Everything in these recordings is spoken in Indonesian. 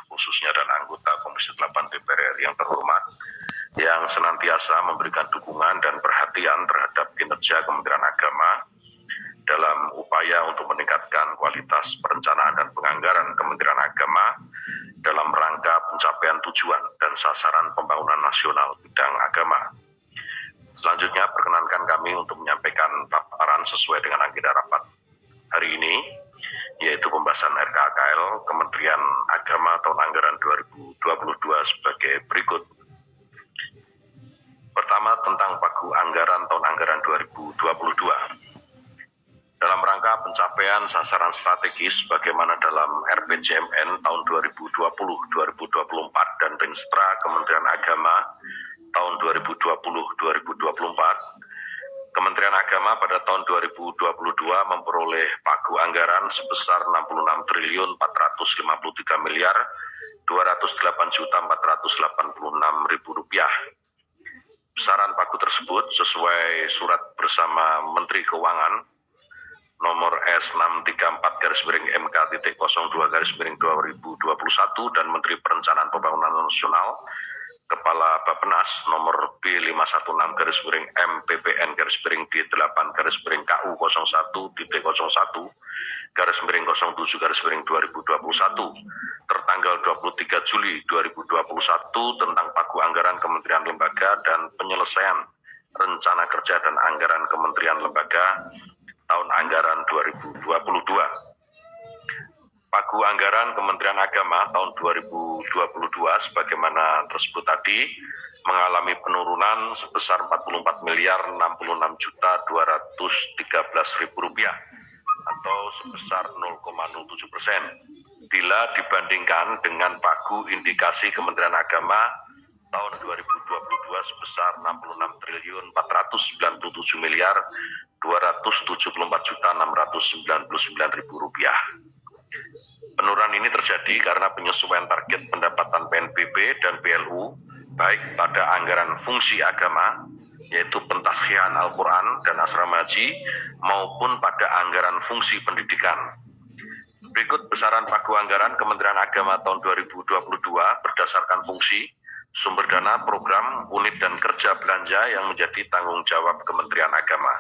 khususnya dan anggota Komisi 8 DPR RI yang terhormat, yang senantiasa memberikan dukungan dan perhatian terhadap kinerja Kementerian Agama dalam upaya untuk meningkatkan kualitas perencanaan dan penganggaran Kementerian Agama dalam rangka pencapaian tujuan dan sasaran pembangunan nasional bidang agama. Selanjutnya, perkenankan kami untuk menyampaikan paparan sesuai dengan agenda rapat hari ini, yaitu pembahasan RKKL Kementerian Agama tahun anggaran 2022 sebagai berikut. Pertama, tentang pagu anggaran tahun anggaran 2022. Dalam rangka pencapaian sasaran strategis bagaimana dalam RPJMN tahun 2020-2024 dan Rinstra Kementerian Agama tahun 2020-2024, Kementerian Agama pada tahun 2022 memperoleh pagu anggaran sebesar 66.453 miliar 208.486.000 rupiah. Besaran pagu tersebut sesuai surat bersama Menteri Keuangan nomor S63/MK.02/2021 dan Menteri Perencanaan Pembangunan Nasional Kepala Bappenas nomor B51/MPPN/D8/KU01.01/07/2021 tertanggal 23 Juli 2021 tentang pagu anggaran Kementerian Lembaga dan penyelesaian rencana kerja dan anggaran Kementerian Lembaga tahun anggaran 2022. Pagu anggaran Kementerian Agama tahun 2022 sebagaimana tersebut tadi mengalami penurunan sebesar 44.066.213.000 rupiah atau sebesar 0,07% bila dibandingkan dengan pagu indikasi Kementerian Agama tahun 2022 sebesar 66.497.274.699.000 rupiah. Penurunan ini terjadi karena penyesuaian target pendapatan PNBP dan PLU baik pada anggaran fungsi agama yaitu pentaskihan Al-Quran dan asrama haji maupun pada anggaran fungsi pendidikan. Berikut besaran pagu anggaran Kementerian Agama tahun 2022 berdasarkan fungsi, sumber dana, program, unit dan kerja belanja yang menjadi tanggung jawab Kementerian Agama.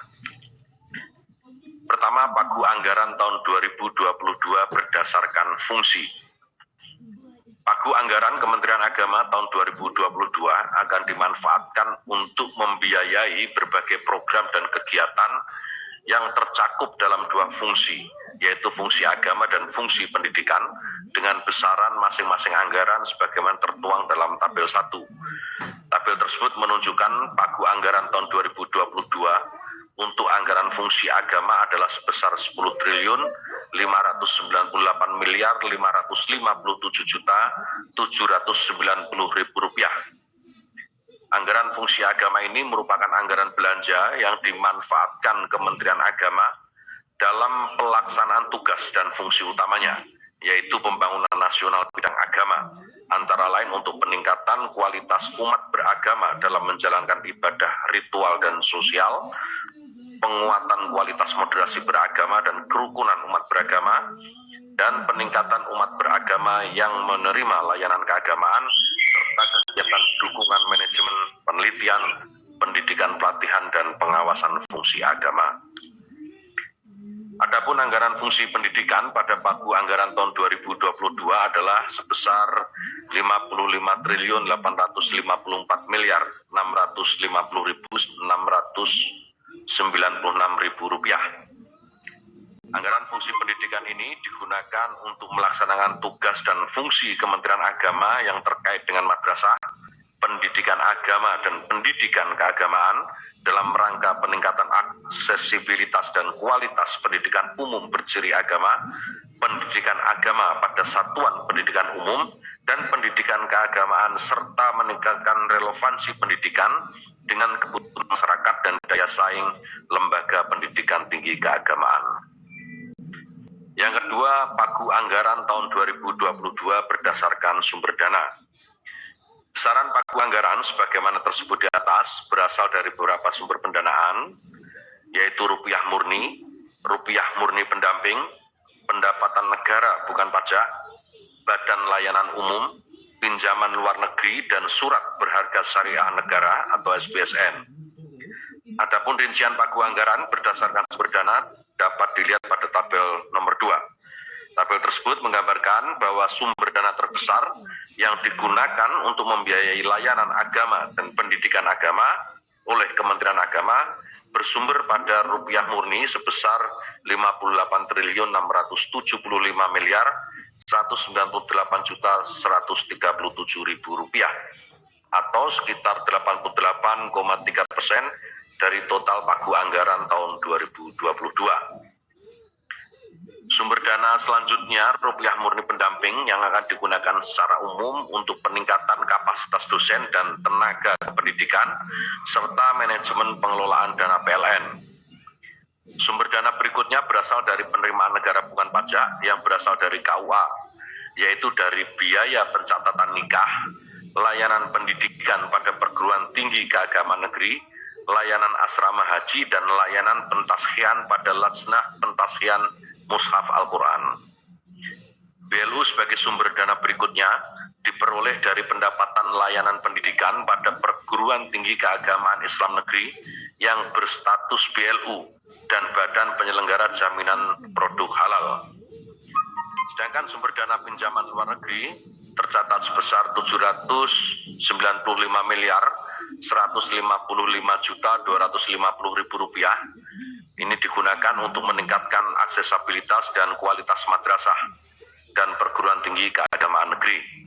Pertama, pagu anggaran tahun 2022 berdasarkan fungsi. Pagu anggaran Kementerian Agama tahun 2022 akan dimanfaatkan untuk membiayai berbagai program dan kegiatan yang tercakup dalam dua fungsi, yaitu fungsi agama dan fungsi pendidikan, dengan besaran masing-masing anggaran sebagaimana tertuang dalam tabel 1. Tabel tersebut menunjukkan pagu anggaran tahun 2022 untuk anggaran fungsi agama adalah sebesar 10.598.557.790.000 rupiah. Anggaran fungsi agama ini merupakan anggaran belanja yang dimanfaatkan Kementerian Agama dalam pelaksanaan tugas dan fungsi utamanya, yaitu pembangunan nasional bidang agama, antara lain untuk peningkatan kualitas umat beragama dalam menjalankan ibadah, ritual, dan sosial, penguatan kualitas moderasi beragama dan kerukunan umat beragama, dan peningkatan umat beragama yang menerima layanan keagamaan, serta kegiatan dukungan manajemen penelitian, pendidikan, pelatihan, dan pengawasan fungsi agama. Adapun anggaran fungsi pendidikan pada pagu anggaran tahun 2022 adalah sebesar 55.850.650.696.000 rupiah. Anggaran fungsi pendidikan ini digunakan untuk melaksanakan tugas dan fungsi Kementerian Agama yang terkait dengan madrasah, pendidikan agama dan pendidikan keagamaan dalam rangka peningkatan aksesibilitas dan kualitas pendidikan umum berciri agama, pendidikan agama pada satuan pendidikan umum, dan pendidikan keagamaan serta meningkatkan relevansi pendidikan dengan kebutuhan masyarakat dan daya saing lembaga pendidikan tinggi keagamaan. Yang kedua, pagu anggaran tahun 2022 berdasarkan sumber dana. Besaran pagu anggaran sebagaimana tersebut di atas berasal dari beberapa sumber pendanaan, yaitu rupiah murni pendamping, pendapatan negara bukan pajak, badan layanan umum, pinjaman luar negeri, dan surat berharga syariah negara atau SBSN. Adapun rincian pagu anggaran berdasarkan sumber dana dapat dilihat pada tabel nomor 2. Tabel tersebut menggambarkan bahwa sumber dana terbesar yang digunakan untuk membiayai layanan agama dan pendidikan agama oleh Kementerian Agama bersumber pada rupiah murni sebesar 58.198.137.000 rupiah atau sekitar 88,3% dari total pagu anggaran tahun 2022. Sumber dana selanjutnya rupiah murni pendamping yang akan digunakan secara umum untuk peningkatan kapasitas dosen dan tenaga pendidikan serta manajemen pengelolaan dana PLN. Sumber dana berikutnya berasal dari penerimaan negara bukan pajak yang berasal dari KUA, yaitu dari biaya pencatatan nikah, layanan pendidikan pada perguruan tinggi keagamaan negeri, layanan asrama haji, dan layanan pentashian pada lajnah pentashian Mushaf Al-Quran. BLU sebagai sumber dana berikutnya diperoleh dari pendapatan layanan pendidikan pada perguruan tinggi keagamaan Islam negeri yang berstatus BLU dan Badan Penyelenggara Jaminan Produk Halal. Sedangkan sumber dana pinjaman luar negeri tercatat sebesar 795.155.250.000 rupiah. Ini digunakan untuk meningkatkan aksesibilitas dan kualitas madrasah dan perguruan tinggi keagamaan negeri.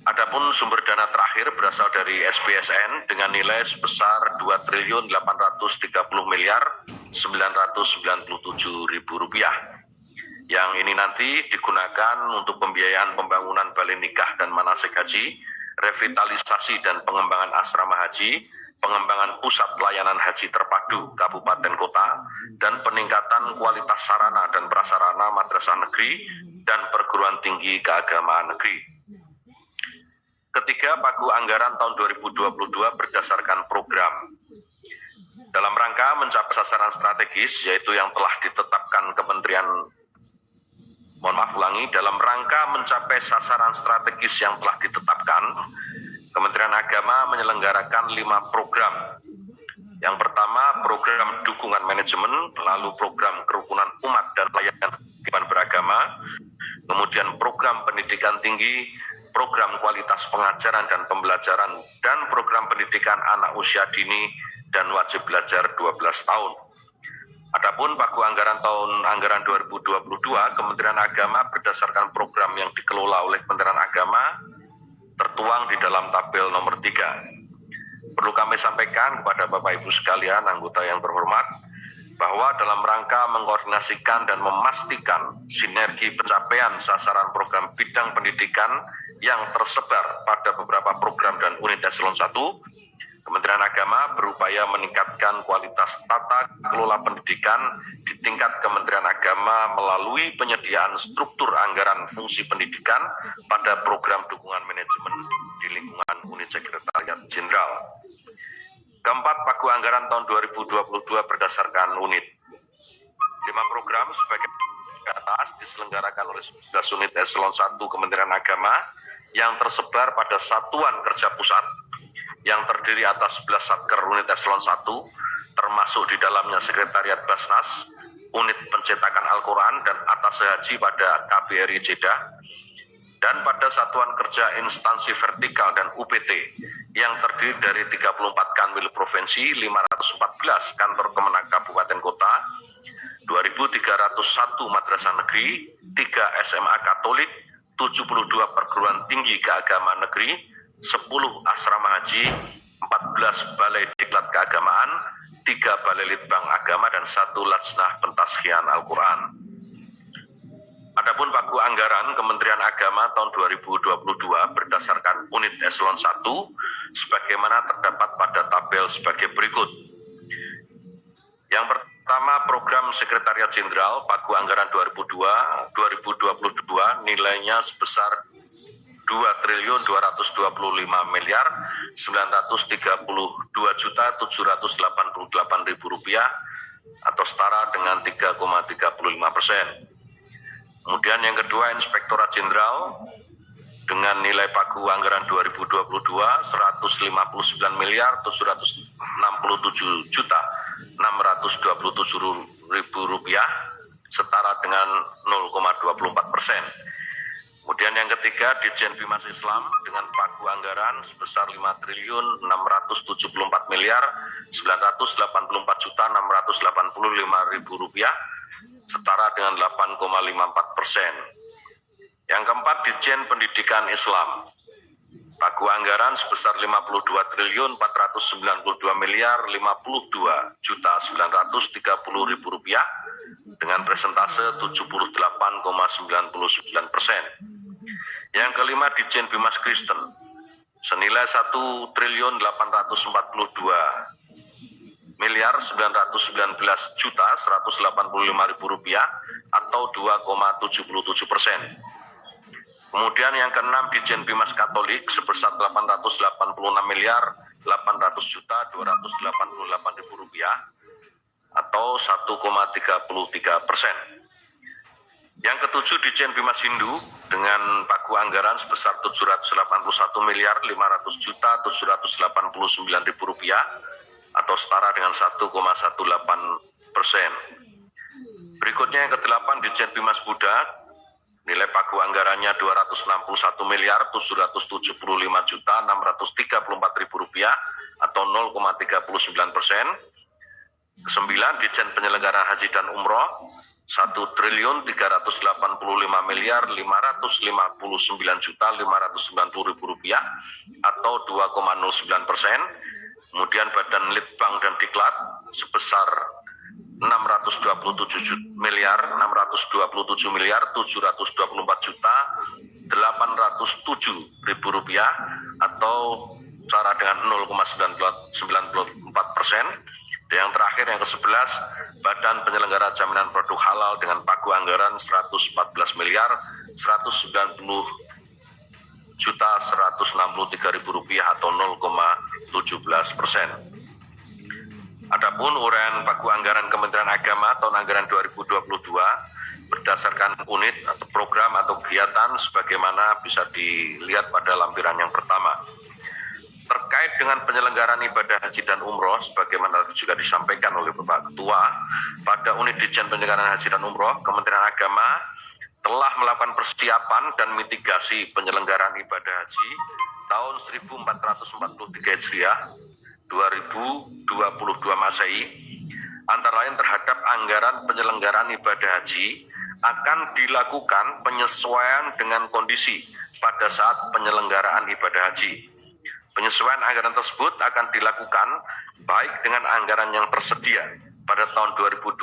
Adapun sumber dana terakhir berasal dari SBSN dengan nilai sebesar 2.830.997.000 rupiah. Yang ini nanti digunakan untuk pembiayaan pembangunan balai nikah dan manasik haji, revitalisasi dan pengembangan asrama haji, pengembangan pusat layanan haji terpadu kabupaten kota, dan peningkatan kualitas sarana dan prasarana madrasah negeri dan perguruan tinggi keagamaan negeri. Ketiga, pagu anggaran tahun 2022 berdasarkan program. Dalam rangka mencapai sasaran strategis, yaitu yang telah ditetapkan dalam rangka mencapai sasaran strategis yang telah ditetapkan, Kementerian Agama menyelenggarakan 5 program. Yang pertama, program dukungan manajemen, lalu program kerukunan umat dan layanan kehidupan beragama, kemudian program pendidikan tinggi, program kualitas pengajaran dan pembelajaran, dan program pendidikan anak usia dini dan wajib belajar 12 tahun. Adapun pagu anggaran tahun anggaran 2022, Kementerian Agama berdasarkan program yang dikelola oleh Kementerian Agama tertuang di dalam tabel nomor 3. Perlu kami sampaikan kepada Bapak Ibu sekalian, anggota yang terhormat, bahwa dalam rangka mengkoordinasikan dan memastikan sinergi pencapaian sasaran program bidang pendidikan yang tersebar pada beberapa program dan unit eselon 1, Kementerian Agama berupaya meningkatkan kualitas tata kelola pendidikan di tingkat Kementerian Agama melalui penyediaan struktur anggaran fungsi pendidikan pada program dukungan manajemen di lingkungan unit Sekretariat Jenderal. Keempat, pagu anggaran tahun 2022 berdasarkan unit. 5 program sebagai atas diselenggarakan oleh 11 unit eselon 1 Kementerian Agama yang tersebar pada satuan kerja pusat yang terdiri atas 11 satker unit eselon 1, termasuk di dalamnya Sekretariat Basnas, unit pencetakan Al-Quran dan atas haji pada KBRI Jeddah, dan pada satuan kerja instansi vertikal dan UPT yang terdiri dari 34 kanwil provinsi, 514 kantor kemenang kabupaten kota, 2.301 madrasah negeri, 3 SMA Katolik, 72 perguruan tinggi keagamaan negeri, 10 asrama haji, 14 balai diklat keagamaan, 3 balai litbang agama, dan 1 lajnah pentashian Al-Quran. Adapun pagu anggaran Kementerian Agama tahun 2022 berdasarkan unit eselon 1 sebagaimana terdapat pada tabel sebagai berikut. Yang pertama, program Sekretariat Jenderal pagu anggaran 2022 nilainya sebesar 2.932.982.788.000 rupiah atau setara dengan 3,35%. Kemudian yang kedua, Inspektorat Jenderal dengan nilai pagu anggaran 2022 159 miliar 767 juta 627 ribu rupiah, setara dengan 0,24%. Kemudian yang ketiga, Ditjen Bimas Islam dengan pagu anggaran sebesar 5 triliun 674 miliar 984 juta 685 ribu rupiah, setara dengan 8,54%. Yang keempat, Ditjen Pendidikan Islam, pagu anggaran sebesar 52 triliun 492 miliar 52 juta 930 ribu rupiah dengan presentase 78,99%. Yang kelima, Ditjen Bimas Kristen senilai 1 triliun 842 miliar 919 juta 185 ribu rupiah atau 2,77%. Kemudian yang keenam, Ditjen Bimas Katolik sebesar 886 miliar 800 juta 288 ribu rupiah atau 1,33%. Yang ketujuh, Ditjen Bimas Hindu dengan pagu anggaran sebesar 781 miliar 500 juta 789 ribu rupiah atau setara dengan 1,18%. Berikutnya yang kedelapan, Ditjen Bimas Buddha, nilai pagu anggarannya 261 miliar 775 juta 634 ribu rupiah atau 0,39%. Kesembilan, Ditjen Penyelenggaraan Haji dan Umroh 1 triliun 385 miliar 559 juta 590 ribu rupiah atau 2,09%. Kemudian Badan Litbang dan Diklat sebesar 627 miliar 724 juta 807 ribu rupiah atau setara dengan 0,94%. Dan yang terakhir, yang ke-11, Badan Penyelenggara Jaminan Produk Halal dengan pagu anggaran 114 miliar 190 juta 163 ribu rupiah atau 0,17%. Adapun uraian pagu anggaran Kementerian Agama tahun anggaran 2022 berdasarkan unit atau program atau kegiatan sebagaimana bisa dilihat pada lampiran yang pertama. Terkait dengan penyelenggaraan ibadah haji dan umroh, sebagaimana juga disampaikan oleh Bapak Ketua, pada unit Ditjen Penyelenggaraan Haji dan Umroh, Kementerian Agama telah melakukan persiapan dan mitigasi penyelenggaraan ibadah haji tahun 1443 Hijriah 2022 Masehi, antara lain terhadap anggaran penyelenggaraan ibadah haji akan dilakukan penyesuaian dengan kondisi pada saat penyelenggaraan ibadah haji. Penyesuaian anggaran tersebut akan dilakukan baik dengan anggaran yang tersedia pada tahun 2022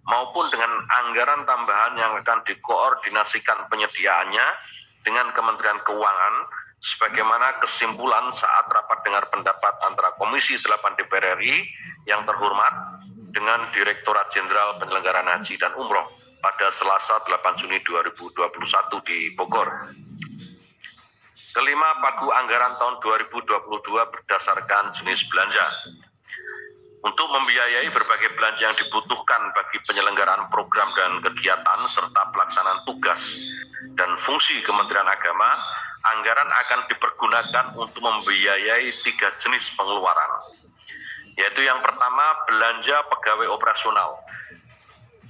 maupun dengan anggaran tambahan yang akan dikoordinasikan penyediaannya dengan Kementerian Keuangan sebagaimana kesimpulan saat rapat dengar pendapat antara Komisi 8 DPR RI yang terhormat dengan Direktorat Jenderal Penyelenggaraan Haji dan Umroh pada Selasa 8 Juni 2021 di Bogor. Kelima, pagu anggaran tahun 2022 berdasarkan jenis belanja. Untuk membiayai berbagai belanja yang dibutuhkan bagi penyelenggaraan program dan kegiatan serta pelaksanaan tugas dan fungsi Kementerian Agama, anggaran akan dipergunakan untuk membiayai 3 jenis pengeluaran. Yaitu yang pertama, belanja pegawai operasional.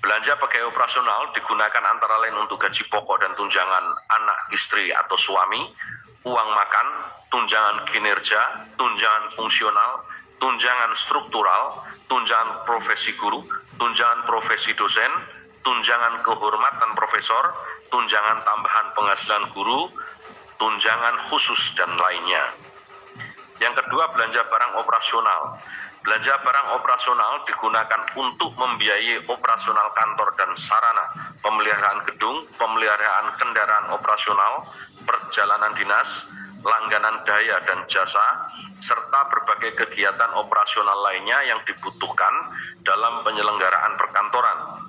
Belanja pegawai operasional digunakan antara lain untuk gaji pokok dan tunjangan anak, istri atau suami, uang makan, tunjangan kinerja, tunjangan fungsional, tunjangan struktural, tunjangan profesi guru, tunjangan profesi dosen, tunjangan kehormatan profesor, tunjangan tambahan penghasilan guru, tunjangan khusus, dan lainnya. Yang kedua, belanja barang operasional. Belanja barang operasional digunakan untuk membiayai operasional kantor dan sarana, pemeliharaan gedung, pemeliharaan kendaraan operasional, perjalanan dinas, langganan daya dan jasa, serta berbagai kegiatan operasional lainnya yang dibutuhkan dalam penyelenggaraan perkantoran.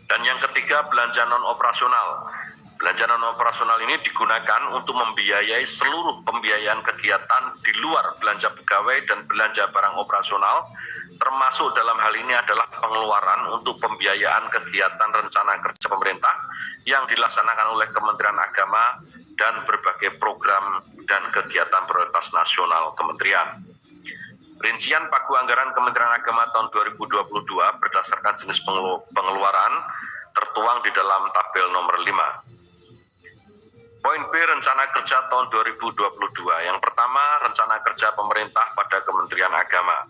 Dan yang ketiga, belanja non-operasional. Belanja non-operasional ini digunakan untuk membiayai seluruh pembiayaan kegiatan di luar belanja pegawai dan belanja barang operasional, termasuk dalam hal ini adalah pengeluaran untuk pembiayaan kegiatan rencana kerja pemerintah yang dilaksanakan oleh Kementerian Agama dan berbagai program dan kegiatan prioritas nasional kementerian. Rincian pagu anggaran Kementerian Agama tahun 2022 berdasarkan jenis pengeluaran tertuang di dalam tabel nomor 5. Poin B, rencana kerja tahun 2022. Yang pertama, rencana kerja pemerintah pada Kementerian Agama.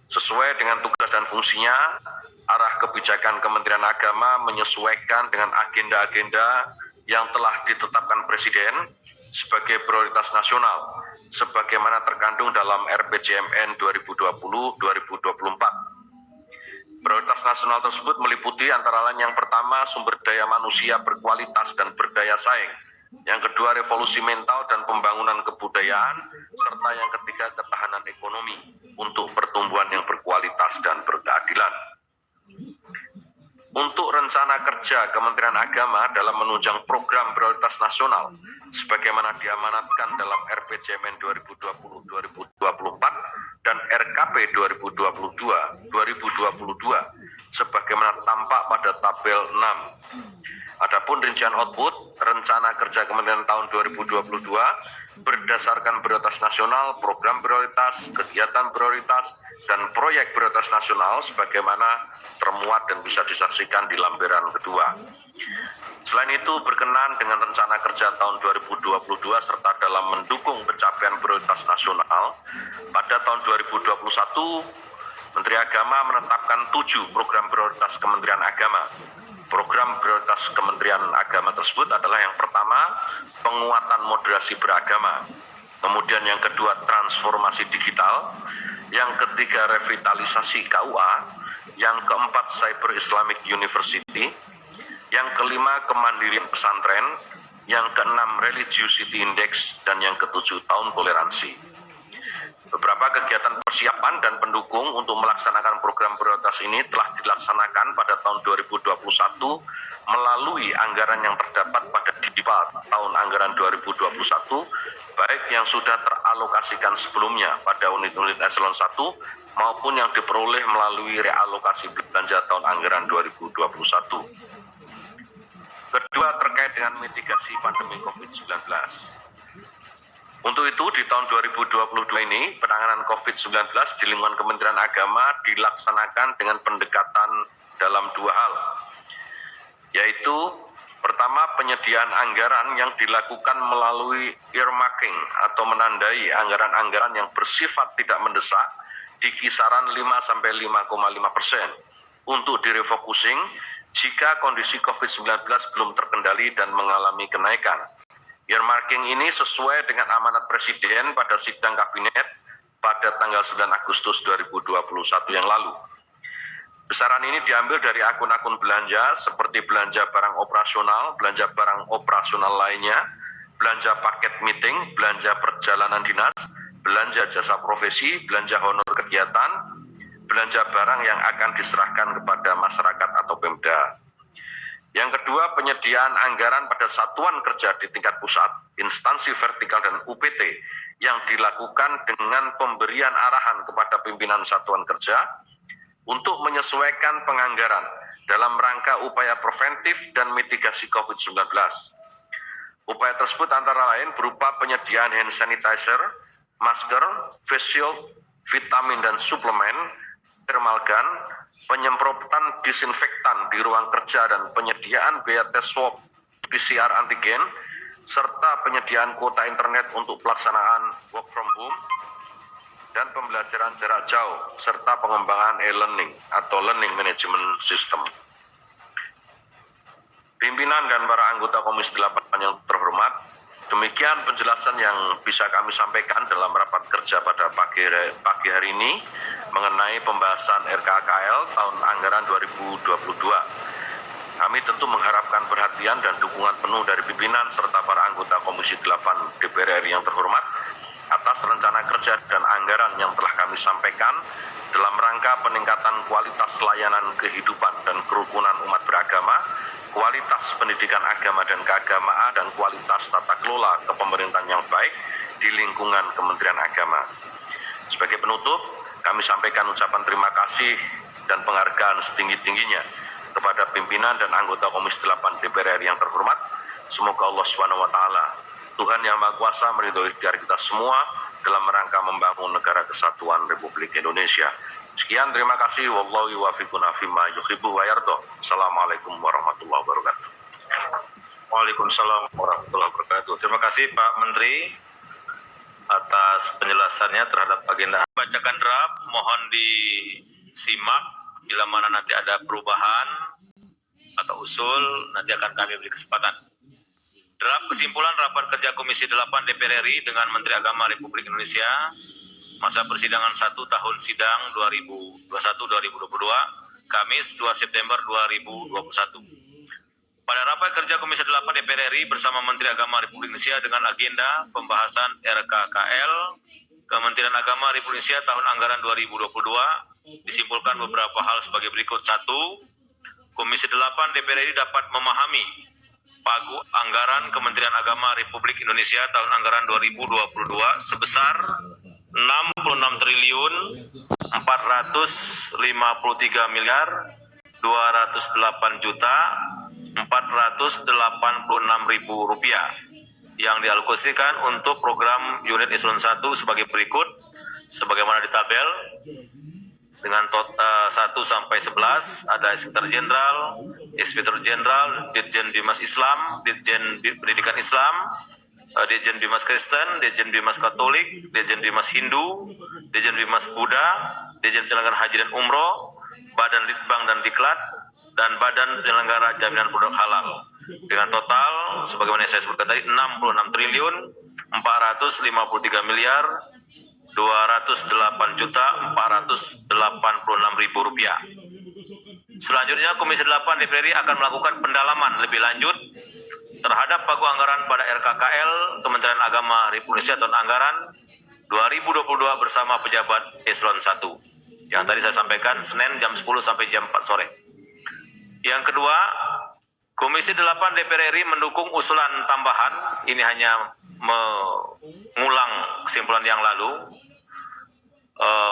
Sesuai dengan tugas dan fungsinya, arah kebijakan Kementerian Agama menyesuaikan dengan agenda-agenda yang telah ditetapkan Presiden sebagai prioritas nasional, sebagaimana terkandung dalam RPJMN 2020-2024. Prioritas nasional tersebut meliputi antara lain yang pertama, sumber daya manusia berkualitas dan berdaya saing. Yang kedua, revolusi mental dan pembangunan kebudayaan, serta yang ketiga, ketahanan ekonomi untuk pertumbuhan yang berkualitas dan berkeadilan. Untuk rencana kerja Kementerian Agama dalam menunjang program prioritas nasional, sebagaimana diamanatkan dalam RPJMN 2020-2024 dan RKP 2022-2022, sebagaimana tampak pada tabel 6. Adapun rincian output rencana kerja Kementerian tahun 2022 berdasarkan prioritas nasional, program prioritas, kegiatan prioritas, dan proyek prioritas nasional sebagaimana termuat dan bisa disaksikan di lampiran kedua. Selain itu, berkenan dengan rencana kerja tahun 2022 serta dalam mendukung pencapaian prioritas nasional, pada tahun 2021 Menteri Agama menetapkan 7 program prioritas Kementerian Agama. Program prioritas Kementerian Agama tersebut adalah yang pertama, penguatan moderasi beragama. Kemudian yang kedua, transformasi digital. Yang ketiga, revitalisasi KUA. Yang keempat, Cyber Islamic University. Yang kelima, kemandirian pesantren. Yang keenam, Religiosity Index. Dan yang ketujuh, tahun toleransi. Beberapa kegiatan persiapan dan pendukung untuk melaksanakan program prioritas ini telah dilaksanakan pada tahun 2021 melalui anggaran yang terdapat pada DIPA tahun anggaran 2021, baik yang sudah teralokasikan sebelumnya pada unit-unit eselon 1 maupun yang diperoleh melalui realokasi belanja tahun anggaran 2021. Kedua, terkait dengan mitigasi pandemi COVID-19. Untuk itu, di tahun 2022 ini, penanganan COVID-19 di lingkungan Kementerian Agama dilaksanakan dengan pendekatan dalam dua hal, yaitu pertama, penyediaan anggaran yang dilakukan melalui earmarking atau menandai anggaran-anggaran yang bersifat tidak mendesak di kisaran 5-5,5% untuk direfocusing jika kondisi COVID-19 belum terkendali dan mengalami kenaikan. Earmarking ini sesuai dengan amanat Presiden pada sidang Kabinet pada tanggal 9 Agustus 2021 yang lalu. Besaran ini diambil dari akun-akun belanja seperti belanja barang operasional lainnya, belanja paket meeting, belanja perjalanan dinas, belanja jasa profesi, belanja honor kegiatan, belanja barang yang akan diserahkan kepada masyarakat atau Pemda. Yang kedua, penyediaan anggaran pada satuan kerja di tingkat pusat, instansi vertikal dan UPT yang dilakukan dengan pemberian arahan kepada pimpinan satuan kerja untuk menyesuaikan penganggaran dalam rangka upaya preventif dan mitigasi COVID-19. Upaya tersebut antara lain berupa penyediaan hand sanitizer, masker, face shield, vitamin dan suplemen, thermal gun, penyemprotan disinfektan di ruang kerja dan penyediaan biaya tes swab PCR antigen, serta penyediaan kuota internet untuk pelaksanaan work from home dan pembelajaran jarak jauh, serta pengembangan e-learning atau learning management system. Pimpinan dan para anggota Komisi 8 yang terhormat, demikian penjelasan yang bisa kami sampaikan dalam rapat kerja pada pagi hari ini mengenai pembahasan RKKL tahun anggaran 2022. Kami tentu mengharapkan perhatian dan dukungan penuh dari pimpinan serta para anggota Komisi 8 DPR RI yang terhormat atas rencana kerja dan anggaran yang telah kami sampaikan dalam rangka peningkatan kualitas layanan kehidupan dan kerukunan umat beragama, kualitas pendidikan agama dan keagamaan, dan kualitas tata kelola kepemerintahan yang baik di lingkungan Kementerian Agama. Sebagai penutup, kami sampaikan ucapan terima kasih dan penghargaan setinggi-tingginya kepada pimpinan dan anggota Komisi 8 DPR RI yang terhormat. Semoga Allah SWT, Tuhan Yang Maha Kuasa, meridhoi ikhtiar kita semua dalam rangka membangun negara kesatuan Republik Indonesia. Sekian, terima kasih. Wallahu yuwaffiquna fima yuhibbu wa yarda. Assalamualaikum warahmatullahi wabarakatuh. Waalaikumsalam warahmatullahi wabarakatuh. Terima kasih Pak Menteri atas penjelasannya terhadap agenda. Bacakan draft, mohon disimak. Bila mana nanti ada perubahan atau usul, nanti akan kami beri kesempatan. Draft kesimpulan rapat kerja Komisi 8 DPR RI dengan Menteri Agama Republik Indonesia masa persidangan 1 tahun sidang 2021-2022 Kamis 2 September 2021. Pada rapat kerja Komisi 8 DPR RI bersama Menteri Agama Republik Indonesia dengan agenda pembahasan RKKL Kementerian Agama Republik Indonesia tahun anggaran 2022 disimpulkan beberapa hal sebagai berikut. 1. Komisi 8 DPR RI dapat memahami pagu anggaran Kementerian Agama Republik Indonesia tahun anggaran 2022 sebesar 66 triliun 453 miliar 208 juta 486 ribu rupiah yang dialokasikan untuk program unit eselon 1 sebagai berikut sebagaimana di tabel dengan 1 sampai 11 ada Inspektur Jenderal, Inspektur Jenderal, Ditjen Bimas Islam, Ditjen Pendidikan Islam, Ditjen Bimas Kristen, Ditjen Bimas Katolik, Ditjen Bimas Hindu, Ditjen Bimas Buddha, Ditjen Penyelenggara Haji dan Umroh, Badan Litbang dan Diklat, dan Badan Penyelenggara Jaminan Produk Halal dengan total sebagaimana saya sebutkan tadi 66 triliun 453 miliar 208 juta 486 ribu rupiah. Selanjutnya Komisi 8 DPR RI akan melakukan pendalaman lebih lanjut terhadap pagu anggaran pada RKKL Kementerian Agama Republik Indonesia tahun anggaran 2022 bersama pejabat eselon 1 yang tadi saya sampaikan Senin jam 10 sampai jam 4 sore. Yang kedua, Komisi 8 DPR RI mendukung usulan tambahan, ini hanya mengulang kesimpulan yang lalu.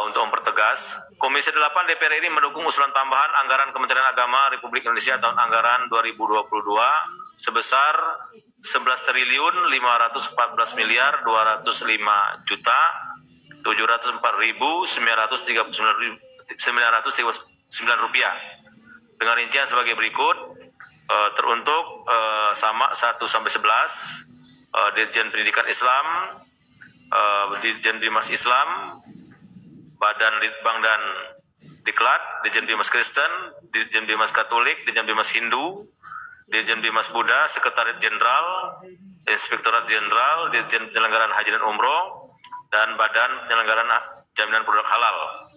Untuk mempertegas, Komisi 8 DPR RI mendukung usulan tambahan anggaran Kementerian Agama Republik Indonesia tahun anggaran 2022 sebesar 11 triliun 514 miliar 205 juta 704 ribu 939 rupiah dengan rincian sebagai berikut. Teruntuk sama 1 sampai 11 Ditjen Pendidikan Islam, Ditjen Bimas Islam, Badan Litbang dan Diklat, Ditjen Bimas Kristen, Ditjen Bimas Katolik, Ditjen Bimas Hindu, Ditjen Bimas Buddha, Sekretariat Jenderal, Inspektorat Jenderal, Ditjen Penyelenggaraan Haji dan Umroh, dan Badan Penyelenggaraan Jaminan Produk Halal.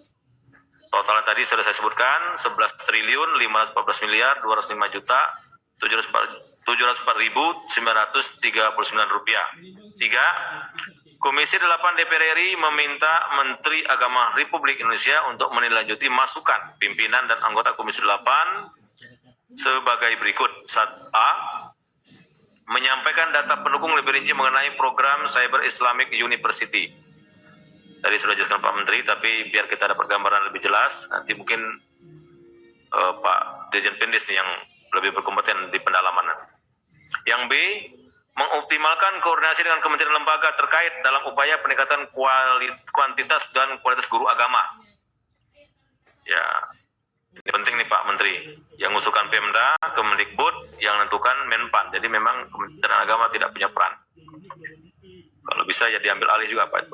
Totalnya tadi sudah saya sebutkan 11 triliun 514 miliar 205 juta 704 ribu 939 rupiah. 3. Komisi 8 DPR RI meminta Menteri Agama Republik Indonesia untuk menindaklanjuti masukan pimpinan dan anggota Komisi 8 sebagai berikut. 1A. Menyampaikan data pendukung lebih rinci mengenai program Cyber Islamic University. Tadi sudah jelaskan Pak Menteri, tapi biar kita dapat gambaran lebih jelas, nanti mungkin Pak Dirjen Pendis yang lebih berkompeten di pendalaman nanti. Yang B. Mengoptimalkan koordinasi dengan kementerian lembaga terkait dalam upaya peningkatan kuantitas dan kualitas guru agama. Ya, ini penting nih Pak Menteri. Yang mengusulkan Pemda, Kemendikbud, yang menentukan Menpan. Jadi memang Kementerian Agama tidak punya peran. Kalau bisa ya diambil alih juga Pak.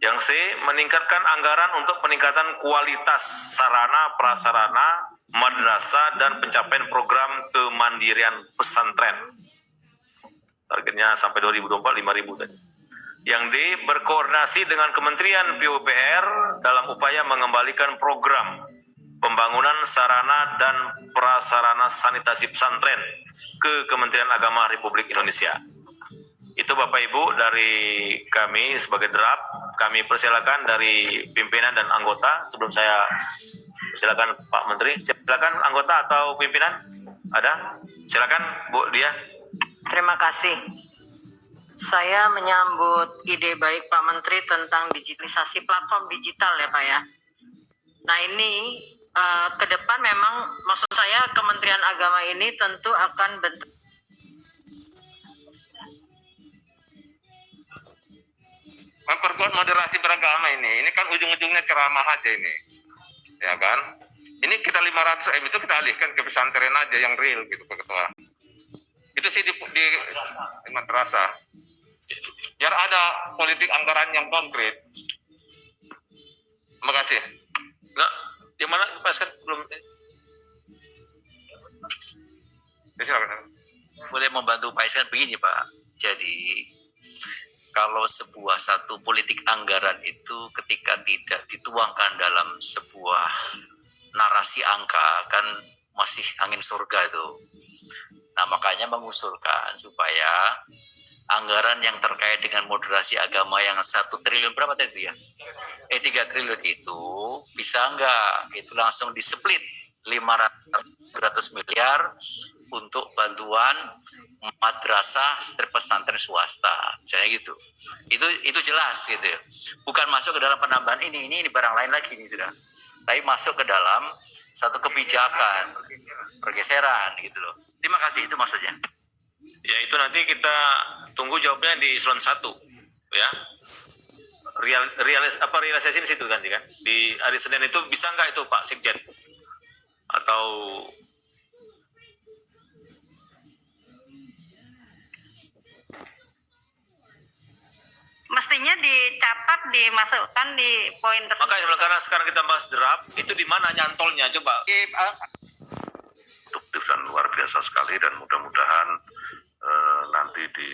Yang C. Meningkatkan anggaran untuk peningkatan kualitas sarana prasarana madrasah dan pencapaian program kemandirian pesantren. Targetnya sampai 2024 5.000 tadi. Yang D. Berkoordinasi dengan Kementerian PUPR dalam upaya mengembalikan program pembangunan sarana dan prasarana sanitasi pesantren ke Kementerian Agama Republik Indonesia. Itu Bapak Ibu dari kami sebagai draft. Kami persilakan dari pimpinan dan anggota sebelum saya Silakan Pak Menteri, silakan anggota atau pimpinan. Ada? Silakan Bu Dia. Terima kasih. Saya menyambut ide baik Pak Menteri tentang digitalisasi platform digital ya Pak ya. Nah ini ke depan memang maksud saya Kementerian Agama ini tentu akan memperkuat moderasi beragama ini kan ujung-ujungnya ceramah aja ini, ya kan? Ini kita 500 M itu kita alihkan ke pesantren aja yang real gitu Pak Ketua. Itu sih di madrasah. Biar ada politik anggaran yang konkret. Terima kasih. Enggak, di mana Pak kan belum. Ya, silakan. Boleh membantu Pak Iskan begini Pak. Jadi kalau sebuah satu politik anggaran itu ketika tidak dituangkan dalam sebuah narasi angka kan masih angin surga itu. Nah makanya mengusulkan supaya anggaran yang terkait dengan moderasi agama yang 1 triliun berapa tadi ya? 3 triliun itu bisa enggak itu langsung di-split 500 miliar untuk bantuan madrasah pesantren swasta, misalnya gitu. Itu jelas gitu ya. Bukan masuk ke dalam penambahan ini barang lain lagi nih sudah. Tapi masuk ke dalam satu kebijakan, pergeseran gitu loh. Terima kasih, itu maksudnya. Ya itu nanti kita tunggu jawabnya di eselon 1 ya. Realisasi di situ ganti kan. Di hari Senin itu bisa nggak itu Pak Sekjen? Atau mestinya dicatat, dimasukkan di poin tersebut. makanya karena sekarang kita bahas draft, itu di mana nyantolnya coba? Produktif dan luar biasa sekali, dan mudah-mudahan nanti di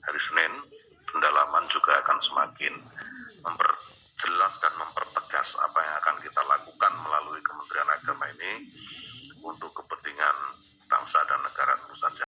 hari Senin pendalaman juga akan semakin memperjelas dan mempertegas apa yang akan kita lakukan melalui Kementerian Agama ini untuk kepentingan bangsa dan negara tentu saja.